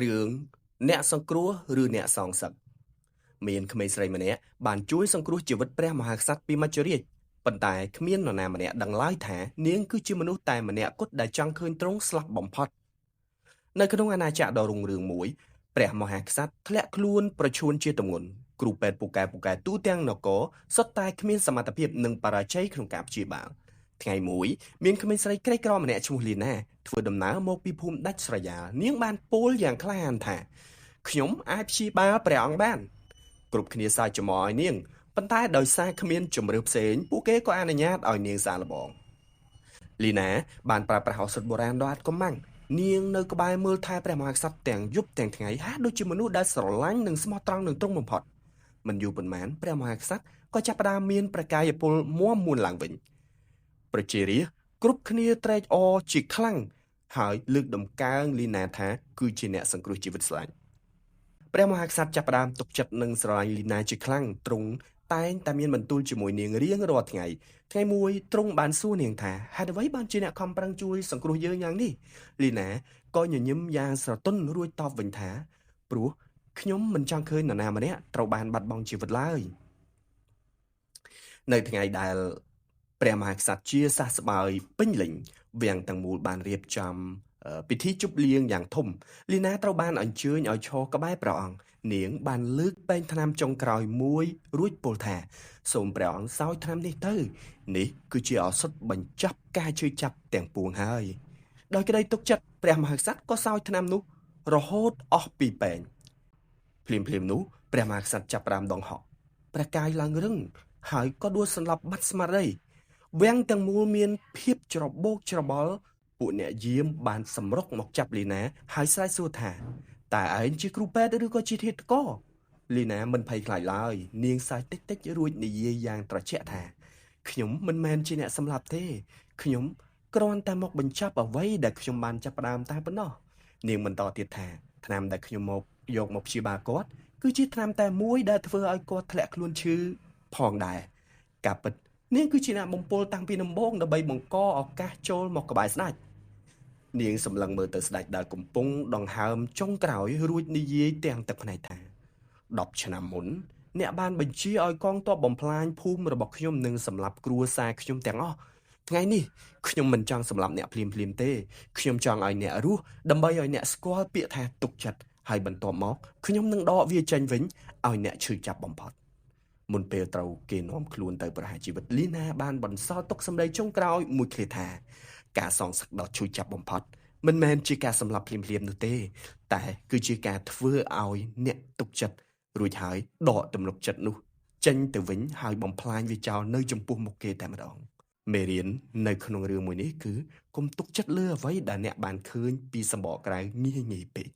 រឿងអ្នកសង្គ្រោះឬអ្នកសងសឹកមានក្មេងស្រីម្នាក់បានជួយសង្គ្រោះជីវិតព្រះមហាក្សត្រពីមច្ចុរាជប៉ុន្តែគ្មាននរណាម្នាក់ដឹងឡើយថានាងគឺជាមនុស្សតែម្នាក់គត់ដែលចង់ឃើញទ្រង់ស្លាប់បំផុតនៅក្នុងអាណាចក្រដ៏រុងរឿងមួយព្រះមហាក្សត្រធ្លាក់ខ្លួនប្រឈួនជាទម្ងន់គ្រូពេទ្យពូកែទូទាំងនគរសុទ្ធតែគ្មានសមត្ថភាពនិងបរាជ័យក្នុងការព្យាបាលថ្ងៃមួយមានក្មេងស្រីក្រីក្រម្នាក់ឈ្មោះលីណាធ្វើដំណើរមកពីភូមិដាច់ស្រយាលនាងបានពោលយ៉ាងក្លាហានថាខ្ញុំអាចព្យាបាលព្រះអង្គបានគ្រប់គ្នាសើចចំអកឲ្យនាងប៉ុន្តែដោយសារគ្មានជំរឿផ្សេងពួកគេក៏អនុញ្ញាតឲ្យនាងសាកល្បងលីណាបានប្រើប្រាស់ឱសថបុរាណដ៏អាតកំបាំងនាងនៅក្បែរមើលថែព្រះមហាក្សត្រទាំងយប់ទាំងថ្ងៃហាក់ដូចជាមនុស្សដែលស្រឡាញ់និងស្មោះត្រង់នឹងទ្រង់បំផុតមិនយូរប៉ុន្មានព្រះមហាក្សត្រក៏ចាប់ផ្ដើមមានប្រកាយពលមាំមួនឡើងវិញប្រជារាស្ត្រគ្រប់គ្នាត្រេកអរជាខ្លាំងហើយលើកដំកើងលីណាថាគឺជាអ្នកសង្គ្រោះជីវិតស្ដេចព្រះមហាក្សត្រចាប់ផ្ដើមទុកចិត្តនិងស្រឡាញ់លីណាជាខ្លាំងទ្រង់តែងតែមានបន្ទូលជាមួយនាងរៀងរាល់ថ្ងៃថ្ងៃមួយទ្រង់បានសួរនាងថាហេតុអ្វីបានជាអ្នកខំប្រឹងជួយសង្គ្រោះយើងយ៉ាងនេះលីណាក៏ញញឹមយ៉ាងស្រទន់រួចតបវិញថាព្រោះខ្ញុំមិនចង់ឃើញនរណាម្នាក់ត្រូវបានបាត់បង់ជីវិតឡើយនៅថ្ងៃដែលព្រះមហាក្សត្រជាសះស្បើយពេញលេញវាំងទាំងមូលបានរៀបចំពិធីជប់លៀងយ៉ាងធំលីណាត្រូវបានអញ្ជើញឲ្យឈរក្បែរព្រះអង្គនាងបានលើកពេងថ្នាំចុងក្រោយមួយរួចពោលថាសូមព្រះអង្គសោយថ្នាំនេះទៅនេះគឺជាឱសថបញ្ចប់ការជឿចាប់ទាំងពួងហើយដោយក្តីទុកចិត្តព្រះមហាក្សត្រក៏សោយថ្នាំនោះរហូតអស់ពីពេងភ្លាមនោះព្រះមហាក្សត្រចាប់ផ្ដើមដងហក់ព្រះកាយឡើងរឹងហើយក៏ដួលសន្លប់បាត់ស្មារតីវាំងទាំងមូលមានភាពច្របូកច្របល់ពួកអ្នកយាមបានសម្រុកមកចាប់លីណាហើយស្រែកសួរថាតើឯងជាគ្រូពេទ្យឬក៏ជាធាតុករលីណាមិនភ័យខ្លាចឡើយនាងសើចតិចរួចនិយាយយ៉ាងត្រជាក់ថាខ្ញុំមិនមែនជាអ្នកសម្លាប់ទេខ្ញុំគ្រាន់តែមកបញ្ចប់អ្វីដែលខ្ញុំបានចាប់ផ្ដើមតែប៉ុណ្ណោះនាងបន្តទៀតថាថ្នាំដែលខ្ញុំយកមកព្យាបាលគាត់គឺជាថ្នាំតែមួយដែលធ្វើឲ្យគាត់ធ្លាក់ខ្លួនឈឺផងដែរការពិតនាងគឺជាអ្នកបំពល់តាំងពីដំបូងដើម្បីបង្កឱកាសចូលមកក្បែរស្ដេចនាងសម្លឹងមើលទៅស្ដេចដែលកំពុងដង្ហើមចុងក្រោយរួចនិយាយទាំងទឹកភ្នែកថា10ឆ្នាំមុនអ្នកបានបញ្ជាឲ្យកងទ័ពបំផ្លាញភូមិរបស់ខ្ញុំនិងសម្លាប់គ្រួសារខ្ញុំទាំងអស់ថ្ងៃនេះខ្ញុំមិនចង់សម្លាប់អ្នកភ្លាមទេខ្ញុំចង់ឲ្យអ្នករស់ដើម្បីឲ្យអ្នកស្គាល់ពាក្យថាទុកចិត្តហើយបន្ទាប់មកខ្ញុំនឹងដកវាចេញវិញឲ្យអ្នកឈឺចាប់បំផុតមុនពេលត្រូវគេនាំខ្លួនទៅប្រហារជីវិតលីណាបានបន្សល់ទុកសម្ដីចុងក្រោយមួយឃ្លាថាការសងសឹកដ៏ឈឺចាប់បំផុតមិនមែនជាការសម្លាប់ភ្លាមនោះទេតែគឺជាការធ្វើឲ្យអ្នកទុកចិត្តរួចហើយដកទំនុកចិត្តនោះចេញទៅវិញហើយបំផ្លាញវាចោលនៅចំពោះមុខគេតែម្ដងមេរៀននៅក្នុងរឿងមួយនេះគឺកុំទុកចិត្តលើអ្វីដែលអ្នកបានឃើញពីសម្បកក្រៅងាយពេក